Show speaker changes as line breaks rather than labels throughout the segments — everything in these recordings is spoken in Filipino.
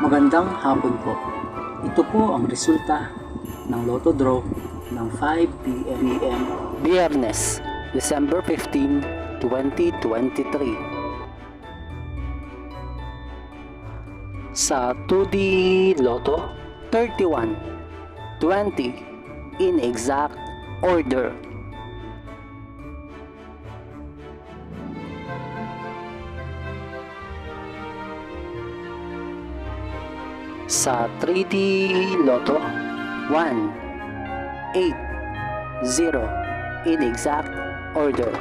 Magandang hapon po. Ito po ang resulta ng Lotto Draw ng 5 p.m. Biyernes, December 15, 2023. Sa 2D Lotto, 31, 20 in exact order. Sa 3D Lotto, 1, 8, 0 in exact order.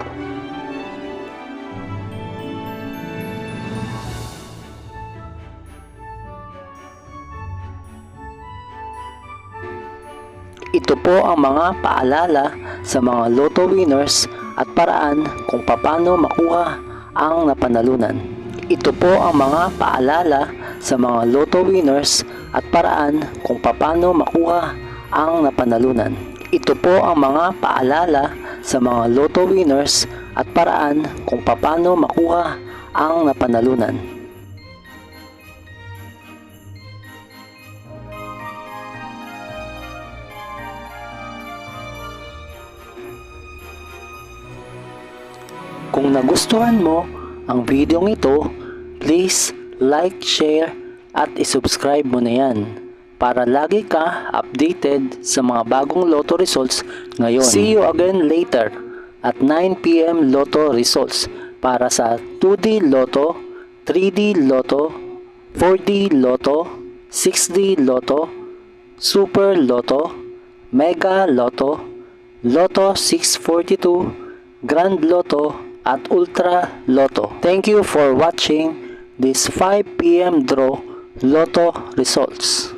Ito po ang mga paalala sa mga Lotto winners at paraan kung paano makuha ang napanalunan. Ito po ang mga paalala sa mga Lotto winners at paraan kung paano makuha ang napanalunan. Ito po ang mga paalala sa mga Lotto winners at paraan kung paano makuha ang napanalunan. Kung nagustuhan mo ang video ito, please like, share, at isubscribe mo na yan para lagi ka updated sa mga bagong Lotto results ngayon. See you again later at 9 p.m. Lotto results para sa 2D Lotto, 3D Lotto, 4D Lotto, 6D Lotto, Super Lotto, Mega Lotto, Lotto 642, Grand Lotto, at Ultra Lotto. Thank you for watching this 5 p.m. draw Lotto results.